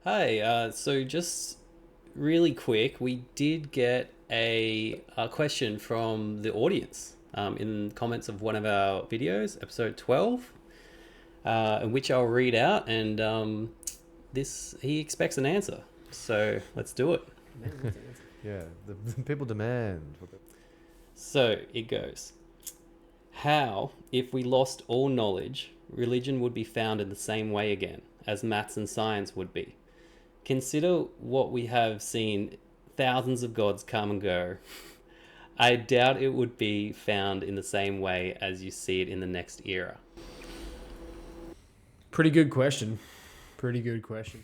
Hi, so just really quick, we did get a question from the audience in comments of one of our videos, episode 12, in which I'll read out, and this he expects an answer. So let's do it. Yeah, the people demand. So it goes. How, if we lost all knowledge, religion would be found in the same way again, as maths and science would be? Consider what we have seen thousands of gods come and go. I doubt it would be found in the same way as you see it in the next era. Pretty good question. Pretty good question.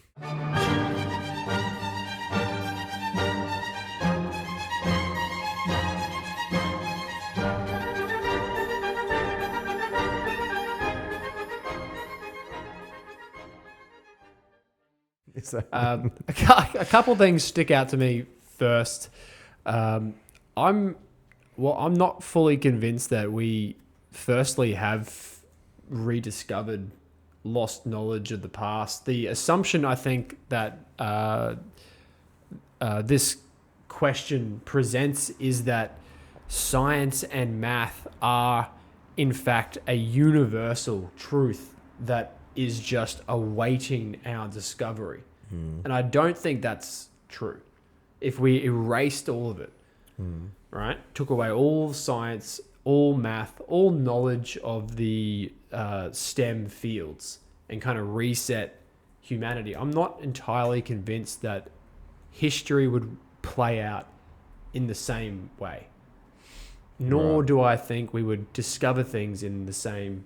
Is that A couple things stick out to me first. Um, I'm not fully convinced that we firstly have rediscovered lost knowledge of the past. The assumption I think that this question presents is that science and math are in fact a universal truth that is just awaiting our discovery. And I don't think that's true. If we erased all of it, right, took away all science, all math, all knowledge of the STEM fields and kind of reset humanity, I'm not entirely convinced that history would play out in the same way. Nor Right. do I think we would discover things in the same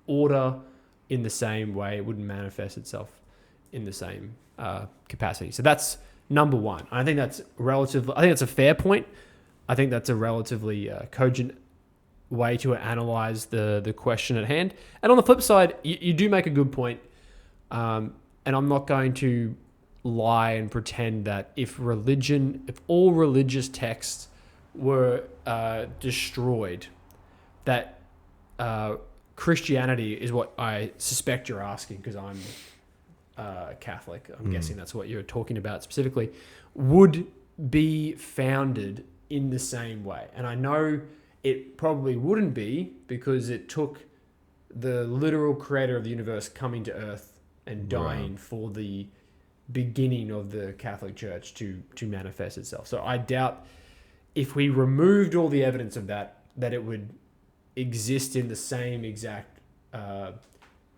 order, in the same way. It wouldn't manifest itself in the same capacity. So that's number one. I think that's relatively. I think that's a fair point. I think that's a relatively cogent way to analyze the question at hand. And on the flip side, you do make a good point. And I'm not going to lie and pretend that if all religious texts were destroyed, that Christianity is what I suspect you're asking, because I'm Catholic. I'm guessing that's what you're talking about specifically, would be founded in the same way. And I know it probably wouldn't be, because it took the literal creator of the universe coming to earth and dying for the beginning of the Catholic Church to manifest itself. So I doubt, if we removed all the evidence of that it would exist in the same exact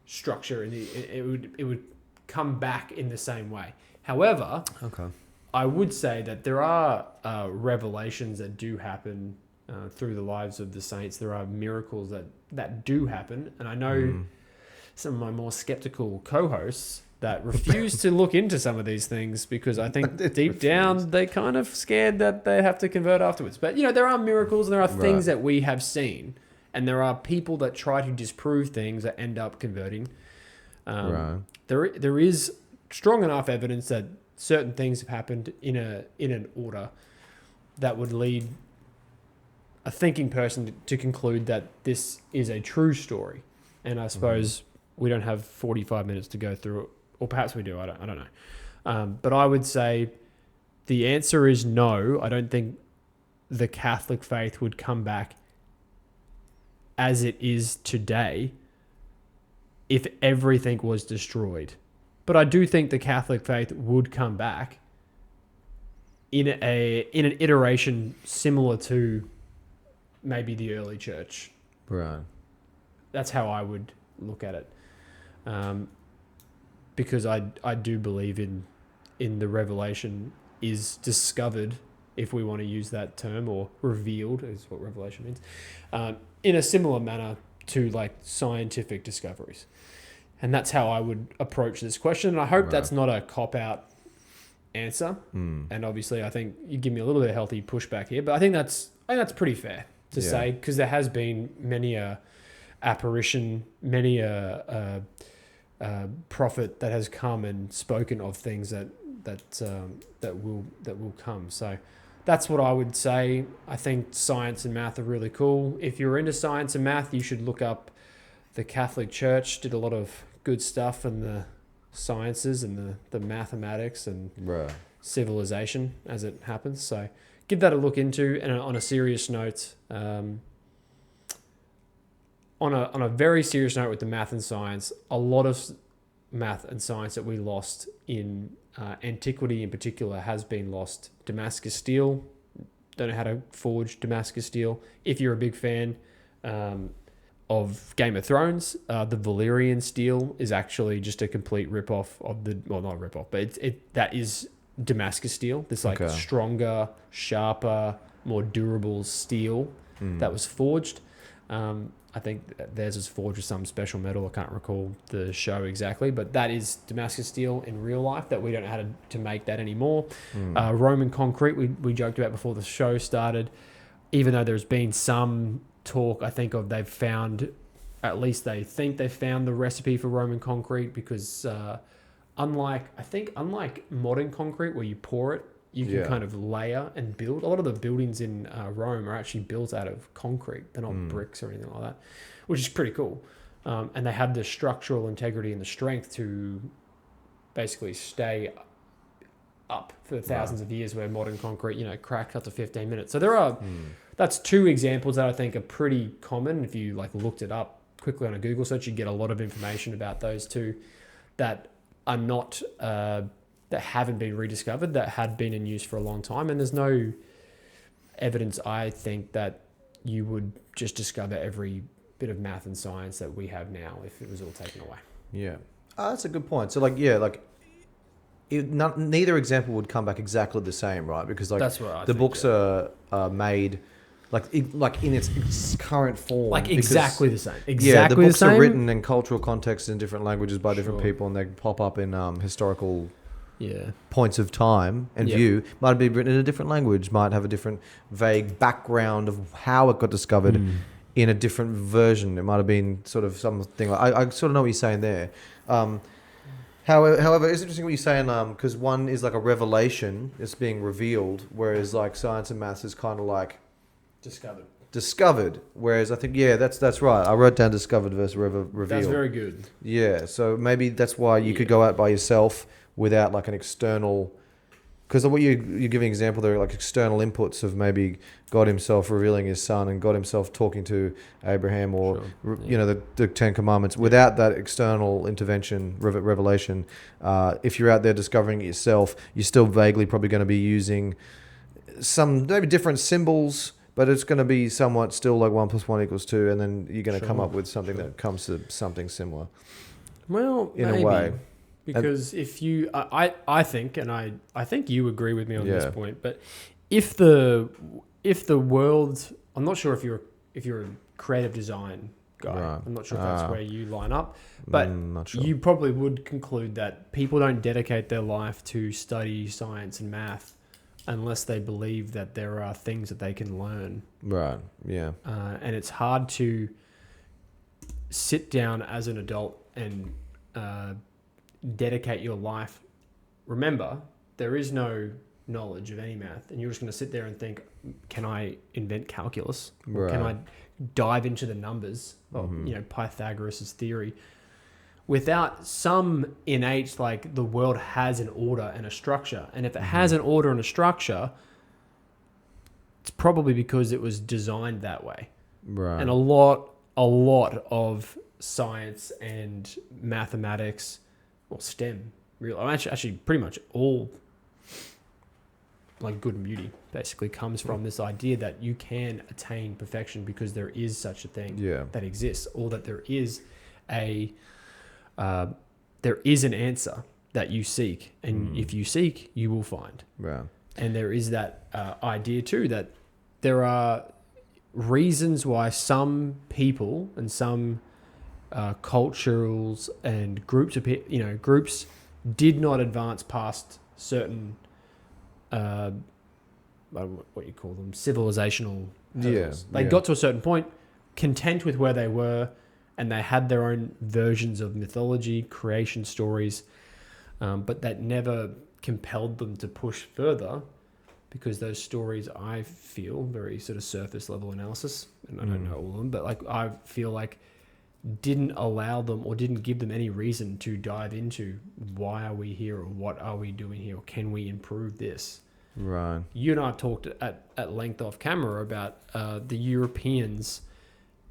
structure, and it would come back in the same way. However, Okay. I would say that there are revelations that do happen through the lives of the saints. There are miracles that do happen, and I know some of my more skeptical co-hosts that refuse to look into some of these things, because I think deep down they kind of scared that they have to convert afterwards. But there are miracles and there are things that we have seen, and there are people that try to disprove things that end up converting. Right. There is strong enough evidence that certain things have happened in an order that would lead a thinking person to conclude that this is a true story. And I suppose we don't have 45 minutes to go through it, or perhaps we do. I don't know. But I would say the answer is no. I don't think the Catholic faith would come back as it is today if everything was destroyed. But I do think the Catholic faith would come back in an iteration similar to maybe the early church. Right. That's how I would look at it. Because I do believe in the revelation is discovered, if we want to use that term, or revealed is what revelation means, in a similar manner to like scientific discoveries. And that's how I would approach this question. And I hope that's not a cop-out answer. And obviously I think you give me a little bit of healthy pushback here, but I think that's pretty fair to say, because there has been many a apparition, many a prophet that has come and spoken of things that will come. So that's what I would say. I think science and math are really cool. If you're into science and math, you should look up the Catholic Church. Did a lot of good stuff in the sciences and the mathematics and Right. civilization as it happens. So give that a look into. And on a serious note, on a very serious note with the math and science, a lot of math and science that we lost in antiquity in particular has been lost. Damascus steel, don't know how to forge Damascus steel. If you're a big fan of Game of Thrones, the Valyrian steel is actually just a complete rip-off of the, well, not a rip-off, but that is Damascus steel. This like stronger, sharper, more durable steel that was forged. I think theirs was forged with some special metal. I can't recall the show exactly, but that is Damascus steel in real life that we don't know how to make that anymore. Roman concrete, we joked about before the show started, even though there's been some talk, I think, of they've found, at least they think they've found the recipe for Roman concrete because unlike modern concrete where you pour it, you can kind of layer and build. A lot of the buildings in Rome are actually built out of concrete. They're not bricks or anything like that, which is pretty cool. And they have the structural integrity and the strength to basically stay up for thousands of years, where modern concrete, cracks after 15 minutes. So there are, that's two examples that I think are pretty common. If you like looked it up quickly on a Google search, you get a lot of information about those two that are not, that haven't been rediscovered, that had been in use for a long time. And there's no evidence, I think, that you would just discover every bit of math and science that we have now if it was all taken away. Yeah. That's a good point. So neither example would come back exactly the same, right? Because that's what I the think, books are made in its current form, exactly the same. The books are written in cultural contexts in different languages by different people, and they pop up in historical points of time and view. Might be written in a different language, might have a different vague background of how it got discovered in a different version. It might have been sort of something like, I sort of know what you're saying there. However, it's interesting what you're saying, because one is like a revelation, it's being revealed, whereas like science and maths is kind of like discovered. Whereas I think, that's right. I wrote down discovered versus revealed. That's very good. Yeah, so maybe that's why you could go out by yourself without like an external, because what you're giving example there, like external inputs of maybe God himself revealing his son and God himself talking to Abraham, or the Ten Commandments. Without that external intervention, revelation, if you're out there discovering it yourself, you're still vaguely probably going to be using some maybe different symbols, but it's going to be somewhat still like 1 + 1 = 2, and then you're going to come up with something that comes to something similar. Well, in a way. Because if you, I think, and I think you agree with me on this point, but if the world, I'm not sure if you're a creative design guy, right. I'm not sure if that's where you line up, but not sure. You probably would conclude that people don't dedicate their life to study science and math unless they believe that there are things that they can learn. Right. Yeah. And it's hard to sit down as an adult and dedicate your life. Remember, there is no knowledge of any math, and you're just going to sit there and think, can I invent calculus? Or can I dive into the numbers of Pythagoras' theory without some innate, like, the world has an order and a structure, and if it has an order and a structure, it's probably because it was designed that way. Right. And a lot of science and mathematics, or STEM, really, actually pretty much all, like, good and beauty basically comes from this idea that you can attain perfection because there is such a thing that exists, or that there is an answer that you seek, and if you seek, you will find. Right. And there is that idea too that there are reasons why some people and some cultures and groups of groups did not advance past certain what you call them, civilizational hurdles. They got to a certain point, content with where they were, and they had their own versions of mythology, creation stories, but that never compelled them to push further, because those stories, I feel, very sort of surface level analysis, and I don't know all of them, but like I feel like didn't allow them or didn't give them any reason to dive into why are we here or what are we doing here or can we improve this. Right. You and I have talked at length off camera about the Europeans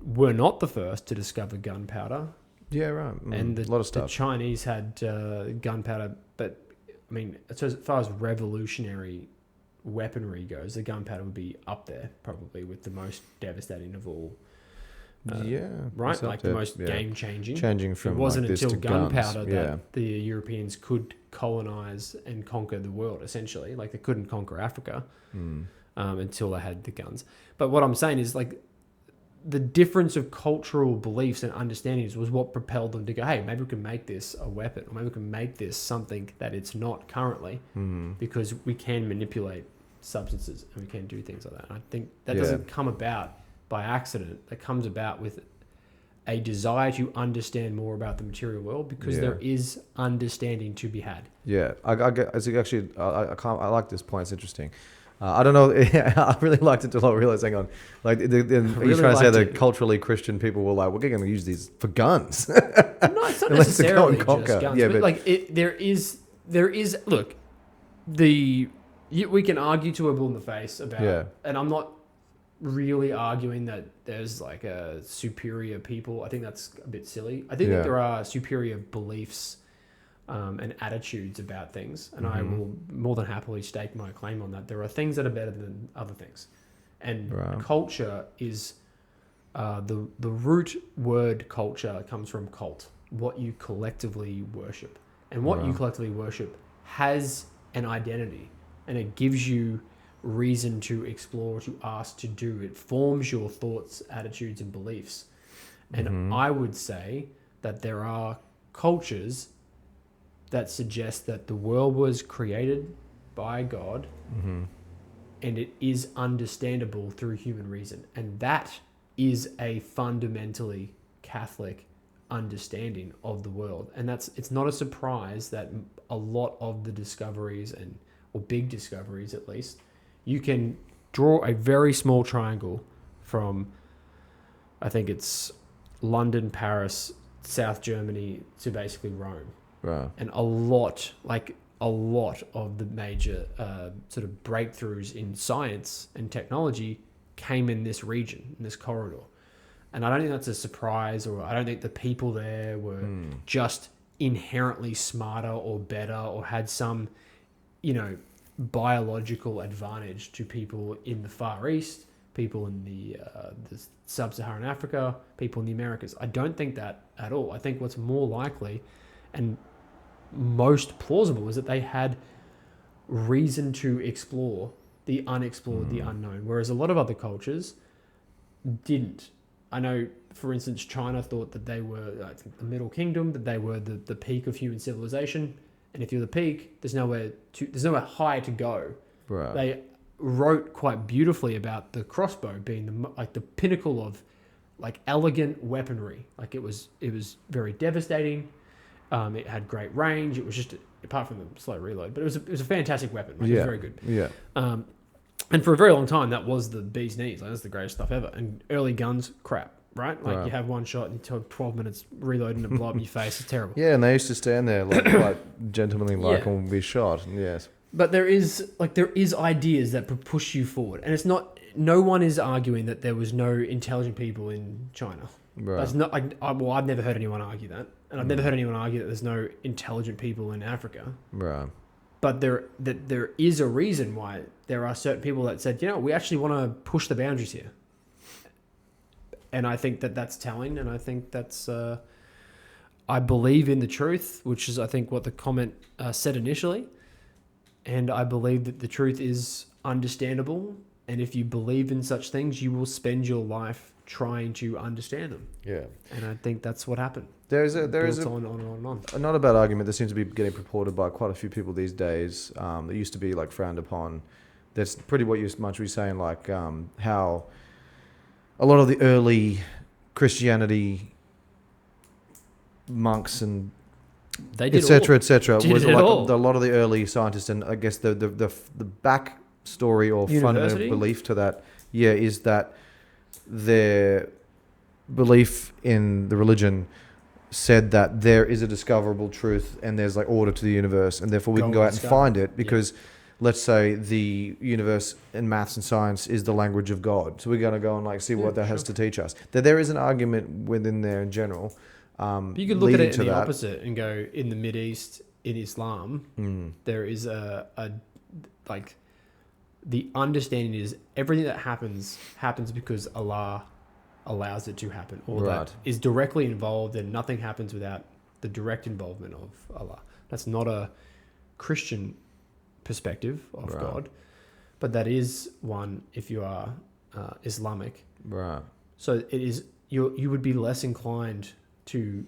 were not the first to discover gunpowder. Yeah, right. And a lot of the stuff. Chinese had gunpowder, but I mean, so as far as revolutionary weaponry goes, the gunpowder would be up there probably with the most devastating of all. Right, it's up like there, the most game changing. Changing from It wasn't like this until to guns. gunpowder Yeah. that the Europeans could colonize and conquer the world. Essentially, like they couldn't conquer Africa until they had the guns. But what I'm saying is like the difference of cultural beliefs and understandings was what propelled them to go, hey, maybe we can make this a weapon, or maybe we can make this something that it's not currently, because we can manipulate substances and we can do things like that. And I think that doesn't come about by accident. That comes about with a desire to understand more about the material world, because there is understanding to be had. Yeah, I get. It's actually, I like this point. It's interesting. I don't know. I really liked it until I realized. Hang on, like you're trying to say that culturally Christian people were like, we're going to use these for guns. No, it's not necessarily just guns. Yeah, but like there is. Look, we can argue to a bull in the face about, and I'm not really arguing that there's like a superior people. I think that's a bit silly. I think that there are superior beliefs and attitudes about things, and I will more than happily stake my claim on that. There are things that are better than other things, and culture is the root word culture comes from cult, what you collectively worship, and what you collectively worship has an identity, and it gives you reason to explore, to ask, to do. It forms your thoughts, attitudes, and beliefs. And I would say that there are cultures that suggest that the world was created by God, and it is understandable through human reason. And that is a fundamentally Catholic understanding of the world. And it's not a surprise that a lot of the discoveries, or big discoveries at least, you can draw a very small triangle from, I think it's London, Paris, South Germany to basically Rome. Right. And a lot of the major sort of breakthroughs in science and technology came in this region, in this corridor. And I don't think that's a surprise, or I don't think the people there were just inherently smarter or better or had some, biological advantage to people in the Far East, people in the sub-Saharan Africa, people in the Americas. I don't think that at all. I think what's more likely and most plausible is that they had reason to explore the unexplored, the unknown, whereas a lot of other cultures didn't. I know, for instance, China thought that they were, I think, the Middle Kingdom, that they were the peak of human civilization. And if you're the peak, there's nowhere high to go. Right. They wrote quite beautifully about the crossbow being the pinnacle of like elegant weaponry. Like it was very devastating. It had great range. It was just, apart from the slow reload, but it was a fantastic weapon. Like, it was very good. Yeah. And for a very long time, that was the bee's knees. Like, that's the greatest stuff ever. And early guns, crap. Right? Like you have one shot and you take 12 minutes reloading and blow up your face. It's terrible. Yeah, and they used to stand there like quite gentlemanly and be shot. Yes. But there is ideas that push you forward. And it's not, no one is arguing that there was no intelligent people in China. Right. That's not, I've never heard anyone argue that. And I've never heard anyone argue that there's no intelligent people in Africa. Right. But there is a reason why there are certain people that said, we actually want to push the boundaries here. And I think that's telling, and I think that's, I believe in the truth, which is, I think, what the comment said initially. And I believe that the truth is understandable. And if you believe in such things, you will spend your life trying to understand them. Yeah. And I think that's what happened. There is on and on. Not a bad argument that seems to be getting purported by quite a few people these days. That used to be like frowned upon. That's pretty what you were saying, like how a lot of the early Christianity monks and etc. was like a lot of the early scientists, and I guess the backstory or fundamental belief to that, is that their belief in the religion said that there is a discoverable truth and there's like order to the universe, and therefore we can go out and find it because let's say the universe in maths and science is the language of God. So we're going to go and like see what that has to teach us. That there is an argument within there in general. But you could look at it in the opposite and go, in the Mideast, in Islam, there is a like the understanding is everything that happens because Allah allows it to happen, or that is directly involved, and nothing happens without the direct involvement of Allah. That's not a Christian perspective of God, but that is one if you are Islamic. Right. So it is you would be less inclined to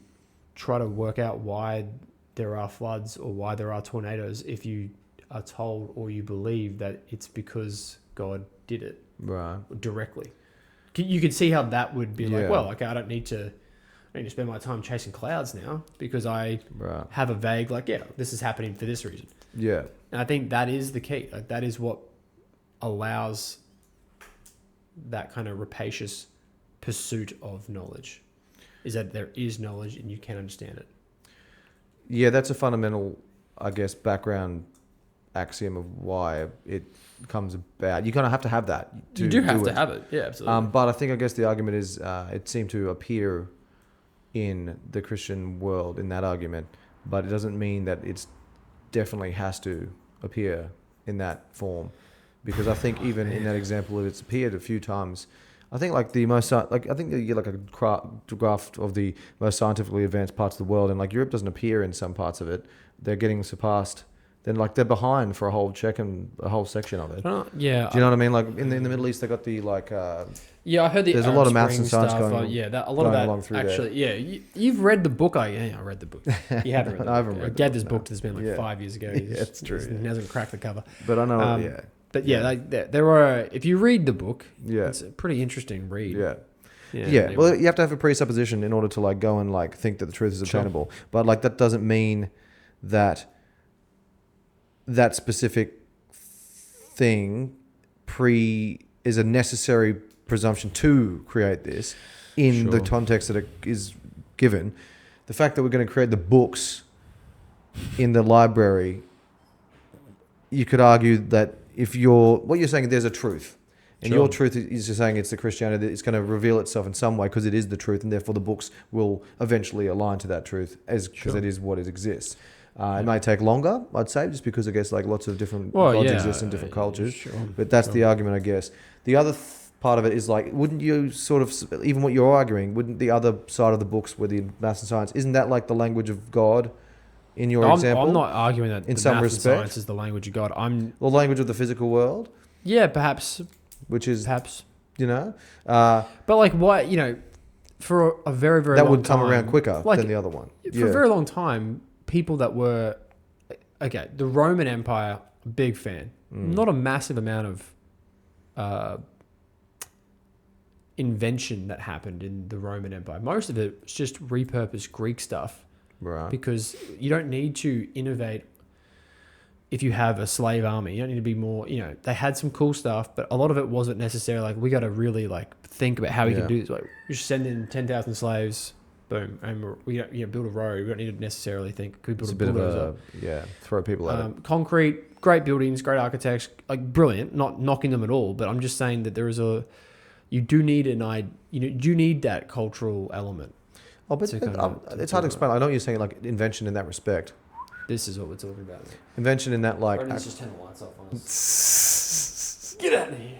try to work out why there are floods or why there are tornadoes if you are told or you believe that it's because God did it directly. You could see how that would be like, well, okay, I don't need to spend my time chasing clouds now because I have a vague, like, this is happening for this reason. Yeah. And I think that is the key. Like, that is what allows that kind of rapacious pursuit of knowledge, is that there is knowledge and you can understand it. Yeah, that's a fundamental, I guess, background axiom of why it comes about. You kind of have to have that. You do have to have it. Yeah, absolutely. But I think, I guess the argument is it seemed to appear in the Christian world in that argument, but it doesn't mean that it's definitely has to appear in that form, because I think even in that example, it's appeared a few times. I think like the most I think you get like a graph of the most scientifically advanced parts of the world, and like Europe doesn't appear in some parts of it. They're getting surpassed. Then like they're behind for a whole section of it. Yeah. Do you know what I mean? Like in the Middle East, they got the like. Yeah, I heard the. There's Arab a lot of maths and science stuff, going. a lot of that along through actually. There. Yeah, you've read the book. I read the book. You haven't read. I haven't read. I gave this book to this man like 5 years ago. It's true. He hasn't cracked the cover. But I know. But like, there are. If you read the book, yeah, it's a pretty interesting read. Yeah. Yeah. Well, you have to have a presupposition in order to like go and like think that the truth is obtainable. Sure. But like that doesn't mean that that specific thing is a necessary presumption to create this in the context that it is given. The fact that we're going to create the books in the library, you could argue that what you're saying, there's a truth. And your truth is just saying it's the Christianity. It's going to reveal itself in some way because it is the truth, and therefore the books will eventually align to that truth because it is what it exists. It may take longer, I'd say, just because I guess like lots of different gods exist in different cultures. But that's the argument, I guess. The other part of it is like, wouldn't you sort of, even what you're arguing, wouldn't the other side of the books with the maths and science, isn't that like the language of God in your example? I'm not arguing that in the some maths respect, and science is the language of God. The language of the physical world? Yeah, perhaps. Which is, perhaps, but like what, for a very, very that long would come time, around quicker than the other one. For a very long time, people that were, the Roman Empire, big fan. Not a massive amount of invention that happened in the Roman Empire. Most of it was just repurposed Greek stuff. Right. Because you don't need to innovate if you have a slave army. You don't need to be more, they had some cool stuff, but a lot of it wasn't necessarily like, we got to really like think about how we can do this. Like, we should send in 10,000 slaves, boom, and we build a road. We don't need to necessarily think, could we build a bulldozer? Throw people at it. Concrete, great buildings, great architects, like brilliant, not knocking them at all, but I'm just saying that you do need that cultural element. Oh, but it's hard to explain. I know you're saying like invention in that respect. This is what we're talking about. Invention in that like... Let's just turn the lights off on us. Get out of here.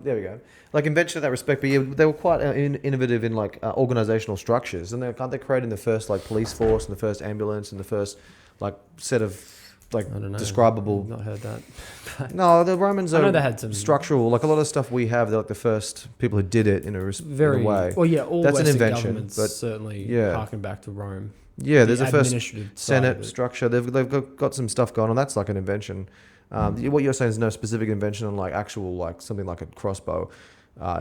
There we go. Like invention in that respect, but they were quite innovative in like organizational structures, and can't they create in the first like police force and the first ambulance and the first like set of like describable... I've not heard that. No, the Romans I know they had some structural, like a lot of stuff we have. They're like the first people who did it in a way. Well, yeah, all that's Western an invention, governments but certainly harken back to Rome. Yeah, there's a first administrative Senate structure. They've got some stuff going on. That's like an invention. What you're saying is no specific invention on like actual like something like a crossbow.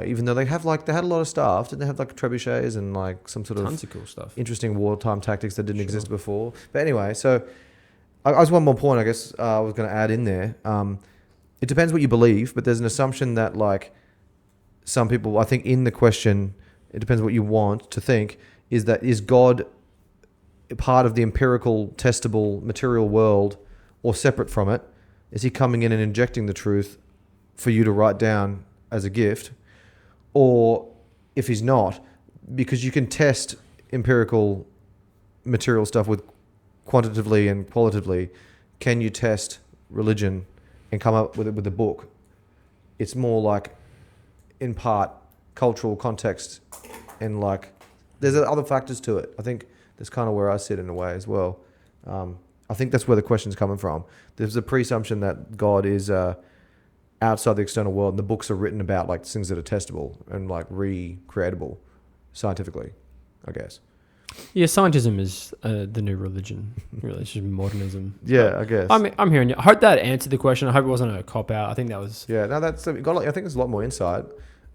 Even though they had a lot of stuff, didn't they have like trebuchets and like some sort tons of cool stuff, interesting wartime tactics that didn't exist before. But anyway, so I was one more point I guess I was going to add in there. It depends what you believe, but there's an assumption that like some people, I think in the question it depends what you want to think, is God part of the empirical, testable, material world or separate from it? Is he coming in and injecting the truth for you to write down as a gift? Or if he's not, because you can test empirical material stuff with quantitatively and qualitatively, can you test religion and come up with it with a book? It's more like, in part, cultural context, and like there's other factors to it. I think that's kind of where I sit in a way as well. I think that's where the question's coming from. There's a presumption that God is outside the external world, and the books are written about like things that are testable and like recreatable scientifically, I guess. Yeah, scientism is the new religion. Really, it's just modernism. Yeah, I guess. I'm hearing you. I hope that answered the question. I hope it wasn't a cop out. I think that was. Yeah, no, that's got. I think there's a lot more insight.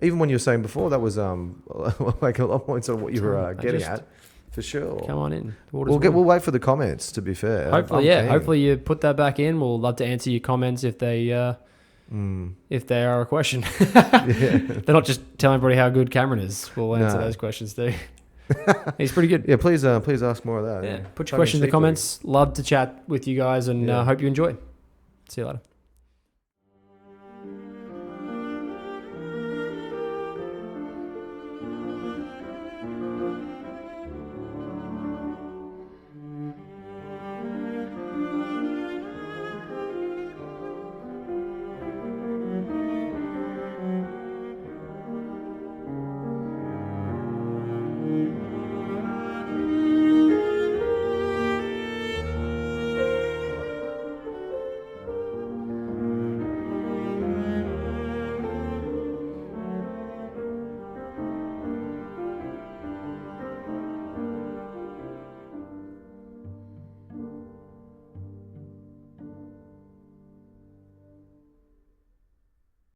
Even when you were saying before, that was like a lot more insight of what you were getting at, for sure. Come on in. We'll wait for the comments. To be fair, hopefully, I'm keen. hopefully you put that back in. We'll love to answer your comments if they are a question. They're not just telling everybody how good Cameron is. We'll answer those questions too. He's pretty good. Yeah, please ask more of that. Yeah. Put your questions in the comments. Love to chat with you guys, and hope you enjoy. See you later.